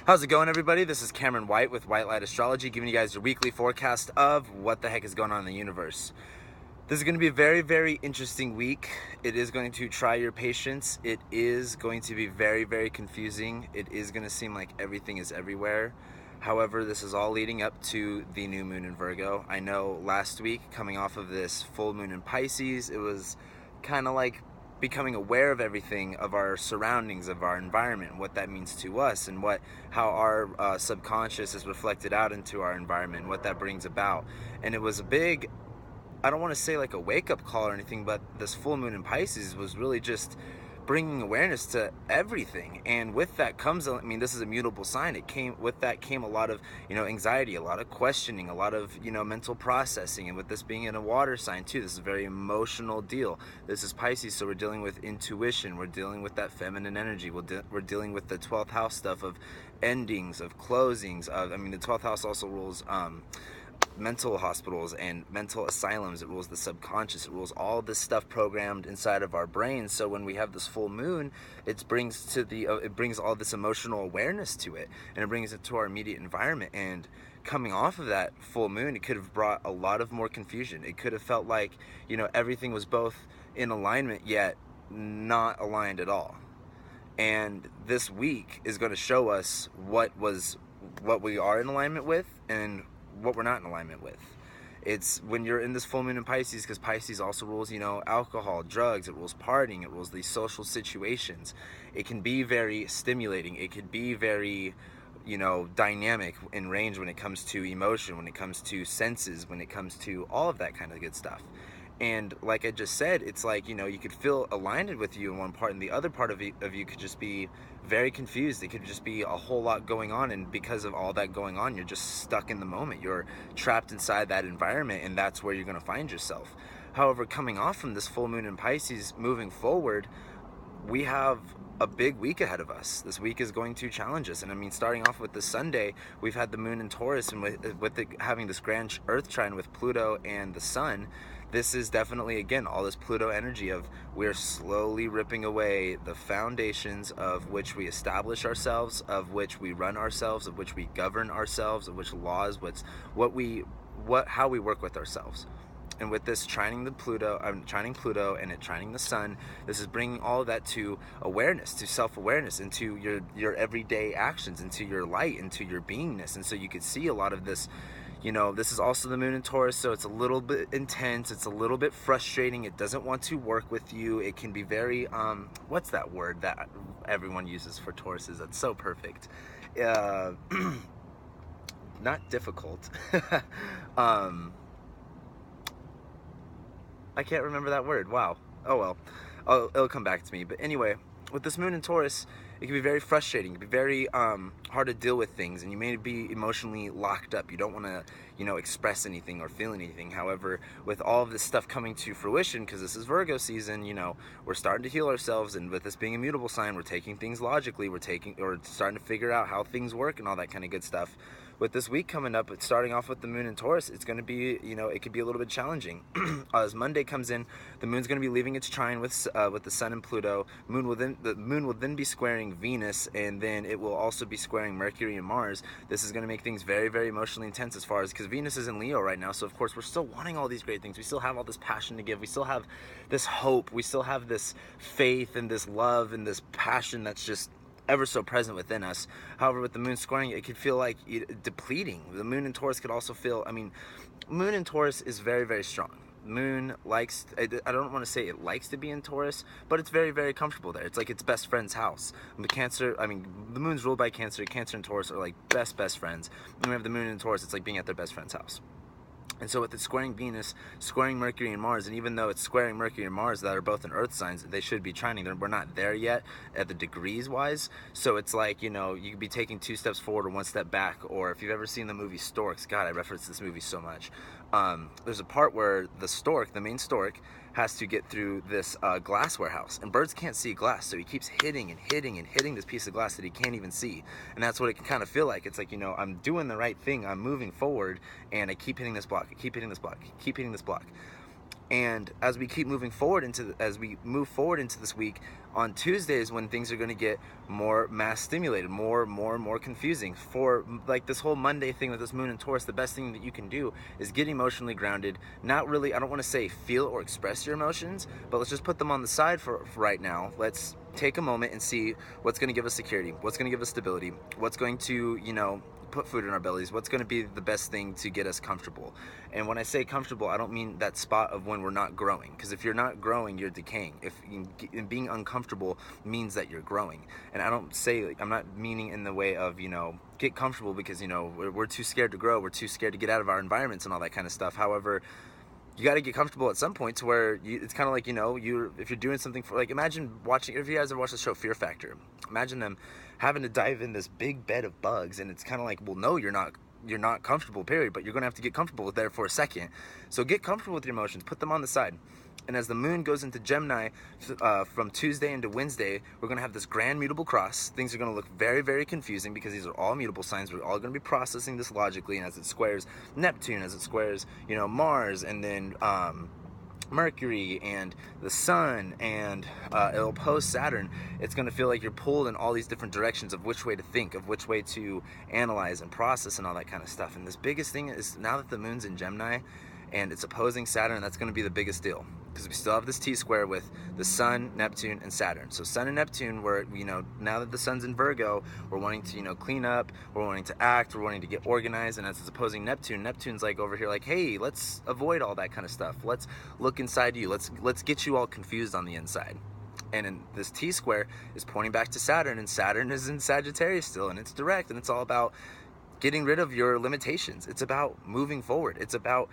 How's it going, everybody? This is Cameron White with White Light Astrology, giving you guys your weekly forecast of what the heck is going on in the universe. This is going to be a very, very interesting week. It is going to try your patience. It is going to be very, very confusing. It is going to seem like everything is everywhere. However, this is all leading up to the new moon in Virgo. I know last week, coming off of this full moon in Pisces, it was kind of like becoming aware of everything, of our surroundings, of our environment, what that means to us, and how our subconscious is reflected out into our environment, what that brings about. And it was a big, I don't want to say like a wake-up call or anything, but this full moon in Pisces was really just bringing awareness to everything. And with that comes, I mean, this is a mutable sign. With that came a lot of, anxiety, a lot of questioning, a lot of, mental processing. And with this being in a water sign too, this is a very emotional deal. This is Pisces, so we're dealing with intuition. We're dealing with that feminine energy. We're dealing with the 12th house stuff of endings, of closings. The 12th house also rules mental hospitals and mental asylums. It rules the subconscious. It rules all this stuff programmed inside of our brains. So when we have this full moon, it brings all this emotional awareness to it, and it brings it to our immediate environment. And coming off of that full moon, it could have brought a lot of more confusion. It could have felt like, everything was both in alignment yet not aligned at all. And this week is going to show us what we are in alignment with and what we're not in alignment with. It's when you're in this full moon in Pisces, because Pisces also rules, alcohol, drugs, it rules partying, it rules these social situations. It can be very stimulating. It could be very, dynamic in range when it comes to emotion, when it comes to senses, when it comes to all of that kind of good stuff. And like I just said, it's like, you could feel aligned with you in one part, and the other part of you could just be very confused. It could just be a whole lot going on, and because of all that going on, you're just stuck in the moment. You're trapped inside that environment, and that's where you're going to find yourself. However, coming off from this full moon in Pisces, moving forward, we have a big week ahead of us. This week is going to challenge us. And I mean, starting off with the Sunday, we've had the moon in Taurus, and with it having this grand earth trine with Pluto and the sun, this is definitely, again, all this Pluto energy of we're slowly ripping away the foundations of which we establish ourselves, of which we run ourselves, of which we govern ourselves, of which laws, how we work with ourselves. And with this trining Pluto and it trining the sun, this is bringing all of that to awareness, to self-awareness, into your everyday actions, into your light, into your beingness. And so you could see a lot of this. This is also the moon in Taurus, so it's a little bit intense. It's a little bit frustrating. It doesn't want to work with you. It can be very, what's that word that everyone uses for Tauruses? That's so perfect. Not difficult. I can't remember that word. Wow. Oh well. It'll come back to me. But anyway, with this moon in Taurus, it can be very frustrating. It can be very hard to deal with things, and you may be emotionally locked up. You don't want to, express anything or feel anything. However, with all of this stuff coming to fruition, because this is Virgo season, we're starting to heal ourselves, and with this being a mutable sign, we're taking things logically. We're starting to figure out how things work and all that kind of good stuff. With this week coming up, it's starting off with the moon in Taurus. It's going to be, it could be a little bit challenging. As Monday comes in, the moon's going to be leaving its trine with the sun and Pluto. The moon will then be squaring Venus, and then it will also be squaring Mercury and Mars. This is going to make things very, very emotionally intense, as far as, because Venus is in Leo right now. So of course we're still wanting all these great things. We still have all this passion to give. We still have this hope. We still have this faith and this love and this passion that's just ever so present within us. However, with the moon squaring, it could feel like depleting. The moon in Taurus could also feel, moon in Taurus is very, very strong. Moon likes, I don't want to say it likes to be in Taurus, but it's very, very comfortable there. It's like its best friend's house. The moon's ruled by Cancer. Cancer and Taurus are like best friends. And we have the moon in Taurus, it's like being at their best friend's house. And so with it squaring Venus, squaring Mercury and Mars, and even though it's squaring Mercury and Mars that are both in Earth signs, they should be trining. We're not there yet at the degrees wise. So it's like, you could be taking 2 steps forward or 1 step back. Or if you've ever seen the movie Storks, God, I reference this movie so much. There's a part where the main stork, has to get through this glass warehouse, and birds can't see glass, so he keeps hitting and hitting and hitting this piece of glass that he can't even see. And that's what it can kind of feel like. It's like, I'm doing the right thing, I'm moving forward, and I keep hitting this block, I keep hitting this block, I keep hitting this block. And as we keep moving forward as we move forward into this week, on Tuesdays when things are going to get more mass stimulated, more confusing. For like this whole Monday thing with this moon and Taurus, the best thing that you can do is get emotionally grounded. Not really, I don't want to say feel or express your emotions, but let's just put them on the side for right now. Let's take a moment and see what's going to give us security, what's going to give us stability, what's going to, you know, put food in our bellies, what's going to be the best thing to get us comfortable. And when I say comfortable, I don't mean that spot of when we're not growing, because if you're not growing, you're decaying. If being uncomfortable means that you're growing. And I don't say, like, I'm not meaning in the way of, you know, get comfortable because, you know, we're too scared to grow, we're too scared to get out of our environments and all that kind of stuff. However, you got to get comfortable at some point to where it's kind of like, you know, if you're doing something for, like, imagine watching, if you guys ever watched the show Fear Factor, imagine them having to dive in this big bed of bugs, and it's kind of like, well, no, you're not comfortable, period, but you're going to have to get comfortable there for a second. So get comfortable with your emotions, put them on the side. And as the moon goes into Gemini, from Tuesday into Wednesday, we're going to have this grand mutable cross. Things are going to look very, very confusing because these are all mutable signs. We're all going to be processing this logically, and as it squares Neptune, as it squares, you know, Mars, and then Mercury and the Sun, and it'll oppose Saturn, it's going to feel like you're pulled in all these different directions of which way to think, of which way to analyze and process and all that kind of stuff. And this biggest thing is, now that the moon's in Gemini and it's opposing Saturn, that's going to be the biggest deal, because we still have this T-square with the Sun, Neptune, and Saturn. So Sun and Neptune, we're, you know, now that the Sun's in Virgo, we're wanting to, you know, clean up, we're wanting to act, we're wanting to get organized, and as it's opposing Neptune, Neptune's like over here like, hey, let's avoid all that kind of stuff. Let's look inside you. Let's get you all confused on the inside. And in this T-square is pointing back to Saturn, and Saturn is in Sagittarius still, and it's direct, and it's all about getting rid of your limitations. It's about moving forward. It's about,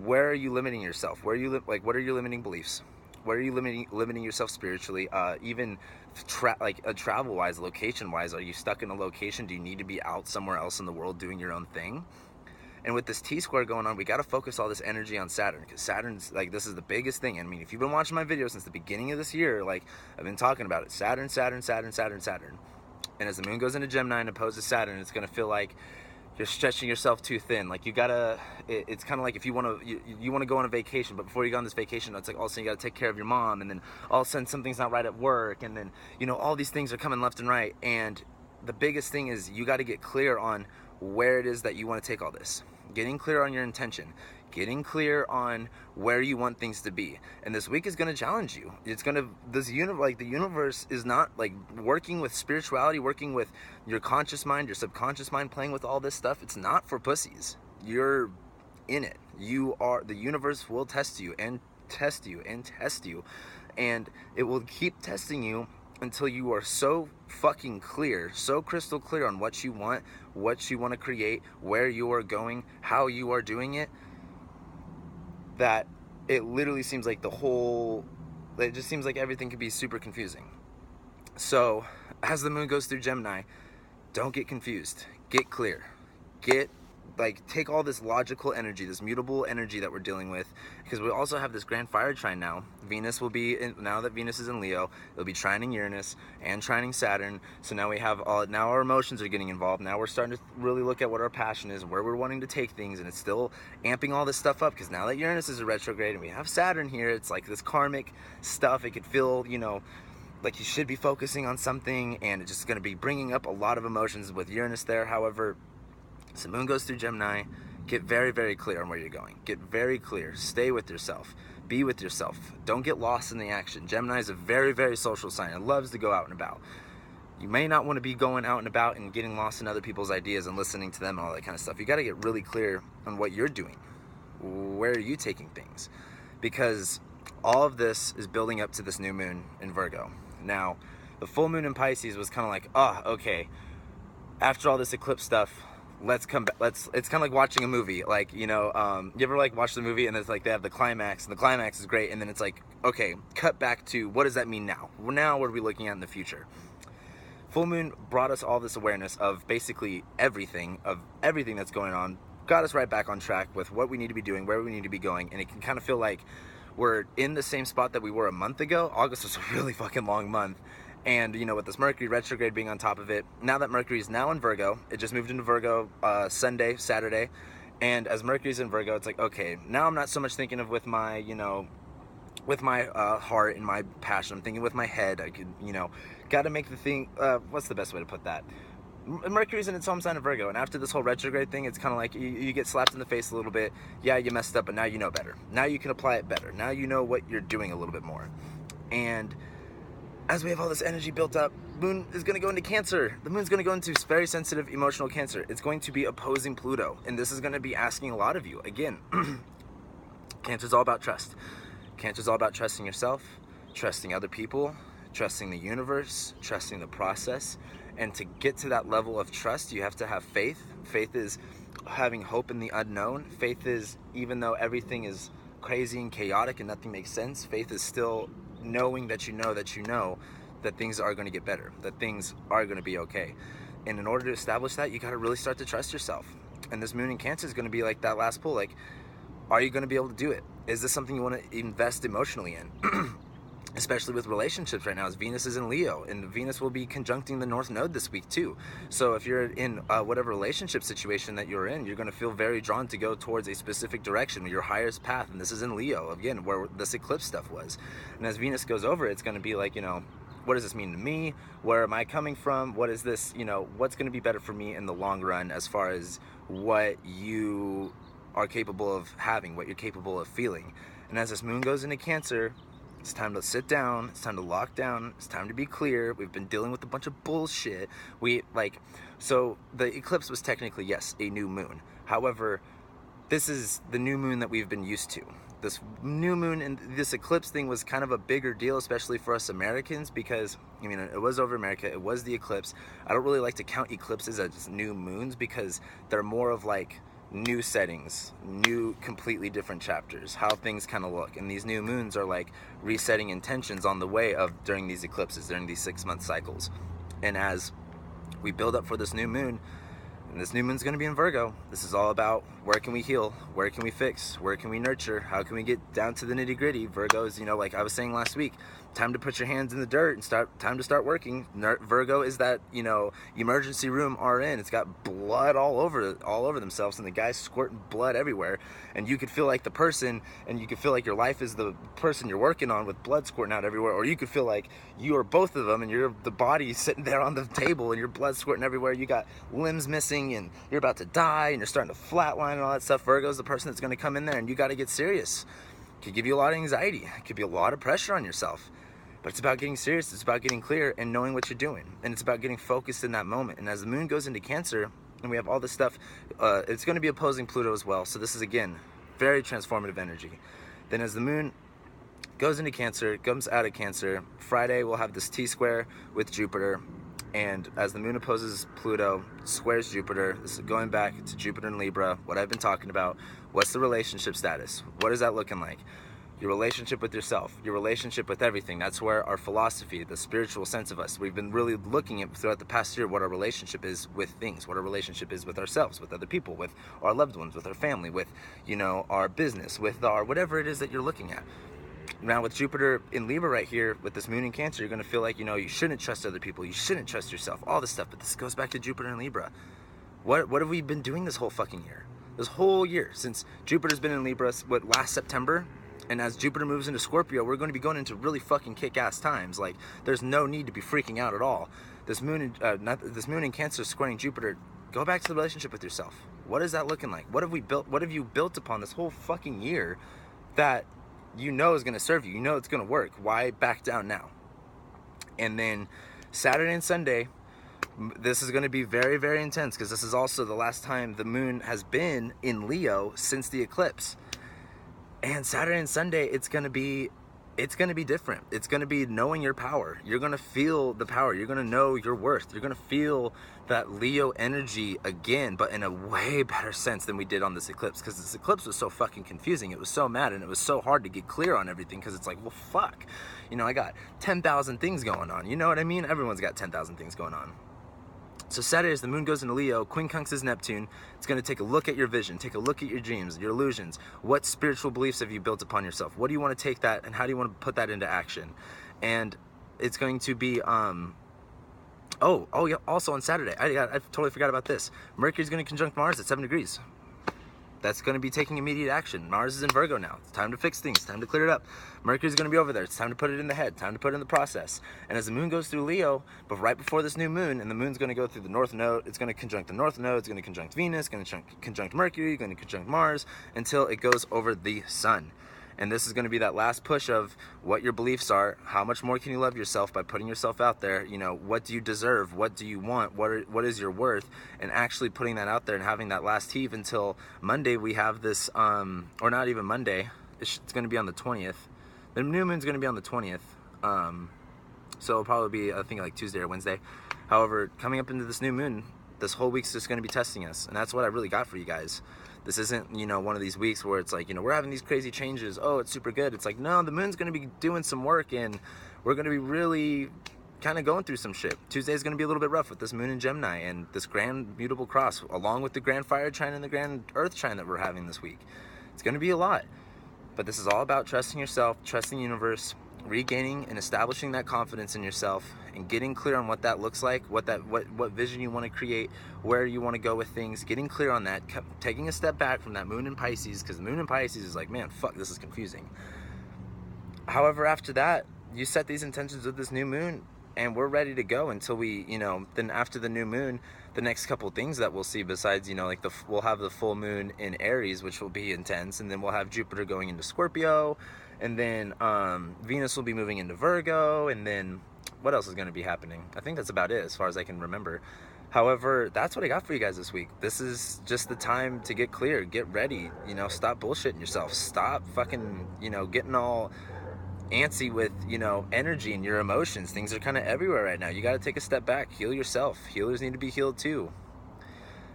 where are you limiting yourself? Where are you like, what are your limiting beliefs? Where are you limiting yourself spiritually? Even travel-wise, location-wise, are you stuck in a location? Do you need to be out somewhere else in the world doing your own thing? And with this T-square going on, we got to focus all this energy on Saturn, because Saturn's, like, this is the biggest thing. I mean, if you've been watching my videos since the beginning of this year, like, I've been talking about it. Saturn, Saturn, Saturn, Saturn, Saturn. And as the moon goes into Gemini and opposes Saturn, it's going to feel like you're stretching yourself too thin. Like, you gotta, it's kind of like if you want to go on a vacation, but before you go on this vacation, it's like all of a sudden you gotta take care of your mom, and then all of a sudden something's not right at work, and then, you know, all these things are coming left and right. And the biggest thing is you got to get clear on where it is that you want to take all this. Getting clear on your intention, getting clear on where you want things to be. And this week is going to challenge you. It's going to, the universe is not like working with spirituality, working with your conscious mind, your subconscious mind, playing with all this stuff. It's not for pussies. You're in it. You are, the universe will test you and test you and test you, and it will keep testing you until you are so fucking clear, so crystal clear on what you want to create, where you are going, how you are doing it, that it literally seems like it just seems like everything could be super confusing. So as the moon goes through Gemini, don't get confused, get clear, take all this logical energy, this mutable energy that we're dealing with, because we also have this grand fire trine now. Venus will be, now that Venus is in Leo, it'll be trining Uranus and trining Saturn. So now we have now our emotions are getting involved. Now we're starting to really look at what our passion is, where we're wanting to take things, and it's still amping all this stuff up, because now that Uranus is a retrograde and we have Saturn here, it's like this karmic stuff. It could feel, you know, like you should be focusing on something, and it's just going to be bringing up a lot of emotions with Uranus there. However, as the moon goes through Gemini, get very, very clear on where you're going. Get very clear. Stay with yourself. Be with yourself. Don't get lost in the action. Gemini is a very, very social sign. It loves to go out and about. You may not want to be going out and about and getting lost in other people's ideas and listening to them and all that kind of stuff. You got to get really clear on what you're doing. Where are you taking things? Because all of this is building up to this new moon in Virgo. Now, the full moon in Pisces was kind of like, okay, after all this eclipse stuff, let's come back. It's kind of like watching a movie. Like, you know, you ever like watch the movie and it's like they have the climax, and the climax is great, and then it's like, okay, cut back to what does that mean now? Now what are we looking at in the future? Full moon brought us all this awareness of basically everything that's going on, got us right back on track with what we need to be doing, where we need to be going, and it can kind of feel like we're in the same spot that we were a month ago. August was a really fucking long month. And, you know, with this Mercury retrograde being on top of it, now that Mercury is now in Virgo, it just moved into Virgo Saturday, And as Mercury's in Virgo, it's like, okay, now I'm not so much thinking of with my, with my heart and my passion. I'm thinking with my head. I could, got to make the thing, what's the best way to put that? Mercury's in its home sign of Virgo, and after this whole retrograde thing, it's kind of like you get slapped in the face a little bit. Yeah, you messed up, but now you know better. Now you can apply it better. Now you know what you're doing a little bit more. And as we have all this energy built up, Moon is going to go into Cancer. The Moon's going to go into very sensitive, emotional Cancer. It's going to be opposing Pluto, and this is going to be asking a lot of you. Again, Cancer's all about trust. Cancer's all about trusting yourself, trusting other people, trusting the universe, trusting the process. And to get to that level of trust, you have to have faith. Faith is having hope in the unknown. Faith is, even though everything is crazy and chaotic and nothing makes sense, faith is still knowing that you know that things are going to get better, that things are going to be okay. And in order to establish that, you got to really start to trust yourself. And this Moon in Cancer is going to be like that last pull. Like, are you going to be able to do it? Is this something you want to invest emotionally in? Especially with relationships right now, as Venus is in Leo, and Venus will be conjuncting the North Node this week too. So if you're in whatever relationship situation that you're in, you're going to feel very drawn to go towards a specific direction, your highest path. And this is in Leo, again, where this eclipse stuff was. And as Venus goes over, it's going to be like, what does this mean to me? Where am I coming from? What is this, what's going to be better for me in the long run as far as what you are capable of having, what you're capable of feeling. And as this Moon goes into Cancer, it's time to sit down, it's time to lock down, it's time to be clear. We've been dealing with a bunch of bullshit. So the eclipse was technically, yes, a new moon. However, this is the new moon that we've been used to. This new moon and this eclipse thing was kind of a bigger deal, especially for us Americans, because, it was over America, it was the eclipse. I don't really like to count eclipses as new moons because they're more of like new settings, new completely different chapters, how things kind of look. And these new moons are like resetting intentions on the way of during these eclipses, during these 6-month cycles. And as we build up for this new moon, and this new moon's going to be in Virgo, this is all about where can we heal, where can we fix, where can we nurture, how can we get down to the nitty gritty. Virgo is, like I was saying last week, time to put your hands in the dirt and time to start working. Virgo is that, emergency room RN. It's got blood all over themselves, and the guy's squirting blood everywhere. And you could feel like the person, and you could feel like your life is the person you're working on with blood squirting out everywhere. Or you could feel like you are both of them, and you're the body sitting there on the table, and your blood squirting everywhere. You got limbs missing, and you're about to die, and you're starting to flatline and all that stuff. Virgo's the person that's going to come in there, and you got to get serious. It could give you a lot of anxiety. It could be a lot of pressure on yourself. But it's about getting serious, it's about getting clear and knowing what you're doing. And it's about getting focused in that moment. And as the Moon goes into Cancer, and we have all this stuff, it's going to be opposing Pluto as well. So this is, again, very transformative energy. Then as the Moon goes into Cancer, comes out of Cancer, Friday we'll have this T-square with Jupiter. And as the Moon opposes Pluto, squares Jupiter, this is going back to Jupiter and Libra, what I've been talking about. What's the relationship status? What is that looking like? Your relationship with yourself, your relationship with everything. That's where our philosophy, the spiritual sense of us, we've been really looking at throughout the past year what our relationship is with things, what our relationship is with ourselves, with other people, with our loved ones, with our family, with, our business, with our whatever it is that you're looking at. Now with Jupiter in Libra right here, with this Moon in Cancer, you're going to feel like, you shouldn't trust other people, you shouldn't trust yourself, all this stuff. But this goes back to Jupiter in Libra. What have we been doing this whole fucking year? This whole year, since Jupiter's been in Libra, last September? And as Jupiter moves into Scorpio, we're going to be going into really fucking kick-ass times. Like, there's no need to be freaking out at all. This Moon in Cancer squaring Jupiter. Go back to the relationship with yourself. What is that looking like? What have we built? What have you built upon this whole fucking year that is going to serve you? It's going to work. Why back down now? And then Saturday and Sunday, this is going to be very, very intense because this is also the last time the Moon has been in Leo since the eclipse. And Saturday and Sunday, it's going to be different. It's going to be knowing your power. You're going to feel the power. You're going to know your worth. You're going to feel that Leo energy again, but in a way better sense than we did on this eclipse. Because this eclipse was so fucking confusing. It was so mad, and it was so hard to get clear on everything because it's like, well, fuck. I got 10,000 things going on. You know what I mean? Everyone's got 10,000 things going on. So Saturday, as the Moon goes into Leo, quincunxes Neptune. It's going to take a look at your vision, take a look at your dreams, your illusions. What spiritual beliefs have you built upon yourself? What do you want to take that, and how do you want to put that into action? And it's going to be, yeah, also on Saturday, I totally forgot about this. Mercury's going to conjunct Mars at 7 degrees. that's going to be taking immediate action. Mars is in Virgo now. It's time to fix things, time to clear it up. Mercury's going to be over there. It's time to put it in the head, time to put it in the process. And as the moon goes through Leo, but right before this new moon, and the moon's going to go through the north node, it's going to conjunct the north node, it's going to conjunct Venus, going to conjunct Mercury, going to conjunct Mars, until it goes over the sun. And this is going to be that last push of what your beliefs are. How much more can you love yourself by putting yourself out there? You know, what do you deserve? What do you want? What is your worth? And actually putting that out there and having that last heave until Monday. We have this, or not even Monday. It's going to be on the 20th. The new moon's going to be on the 20th. So it'll probably be, I think, like Tuesday or Wednesday. However, coming up into this new moon, this whole week's just going to be testing us. And that's what I really got for you guys. This isn't, you know, one of these weeks where it's like, you know, we're having these crazy changes. Oh, it's super good. It's like, no, the moon's going to be doing some work and we're going to be really kind of going through some shit. Tuesday's going to be a little bit rough with this moon in Gemini and this grand mutable cross, along with the grand fire trine and the grand earth trine that we're having this week. It's going to be a lot. But this is all about trusting yourself, trusting the universe, regaining and establishing that confidence in yourself, and getting clear on what that looks like, what vision you want to create, where you want to go with things, getting clear on that, taking a step back from that moon in Pisces, because the moon in Pisces is like, man, fuck, this is confusing. However, after that, you set these intentions with this new moon, and we're ready to go until we, you know, then after the new moon, the next couple things that we'll see besides, you know, like we'll have the full moon in Aries, which will be intense, and then we'll have Jupiter going into Scorpio, and then Venus will be moving into Virgo, and then what else is going to be happening? I think that's about it as far as I can remember. However, that's what I got for you guys this week. This is just the time to get clear, get ready, you know, stop bullshitting yourself, stop fucking, you know, getting all antsy with, you know, energy and your emotions. Things are kind of everywhere right now. You got to take a step back, heal yourself. Healers need to be healed too.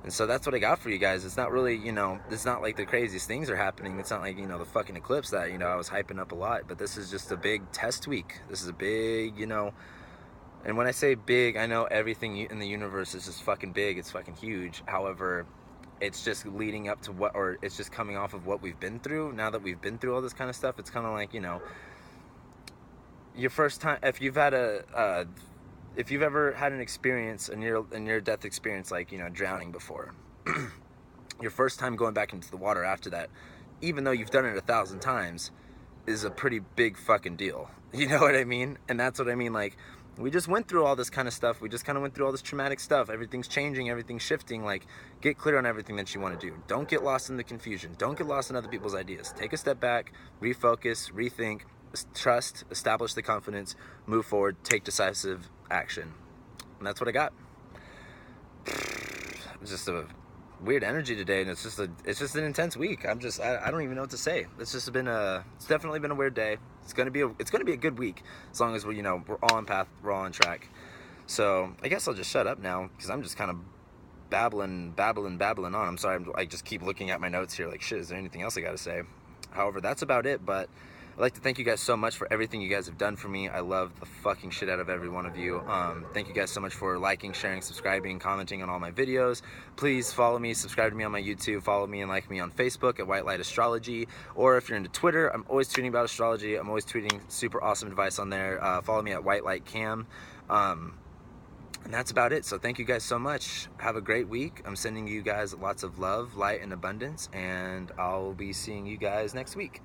And so that's what I got for you guys. It's not really, you know, it's not like the craziest things are happening. It's not like, you know, the fucking eclipse that, you know, I was hyping up a lot. But this is just a big test week. This is a big, you know, and when I say big, I know everything in the universe is just fucking big. It's fucking huge. However, it's just leading up to what, or it's just coming off of what we've been through. Now that we've been through all this kind of stuff, it's kind of like, you know, your first time, if you've ever had an experience, a near death experience, like, you know, drowning before, your first time going back into the water after that, even though you've done it 1,000 times, is a pretty big fucking deal. You know what I mean? And that's what I mean. Like, we just went through all this kind of stuff. We just kind of went through all this traumatic stuff. Everything's changing, everything's shifting. Like, get clear on everything that you want to do. Don't get lost in the confusion. Don't get lost in other people's ideas. Take a step back, refocus, rethink, trust, establish the confidence, move forward, take decisive action. And that's what I got. It's just a weird energy today, and it's just an intense week. I don't even know what to say. It's definitely been a weird day. It's gonna be a good week as long as we're all on path, we're all on track. So I guess I'll just shut up now because I'm just kind of babbling on. I'm sorry, I just keep looking at my notes here like, shit, is there anything else I gotta say? However, that's about it. But I'd like to thank you guys so much for everything you guys have done for me. I love the fucking shit out of every one of you. Thank you guys so much for liking, sharing, subscribing, commenting on all my videos. Please follow me, subscribe to me on my YouTube, follow me and like me on Facebook at whitelightastrology. Or if you're into Twitter, I'm always tweeting about astrology. I'm always tweeting super awesome advice on there. Follow me at whitelightcam. And that's about it. So thank you guys so much. Have a great week. I'm sending you guys lots of love, light, and abundance. And I'll be seeing you guys next week.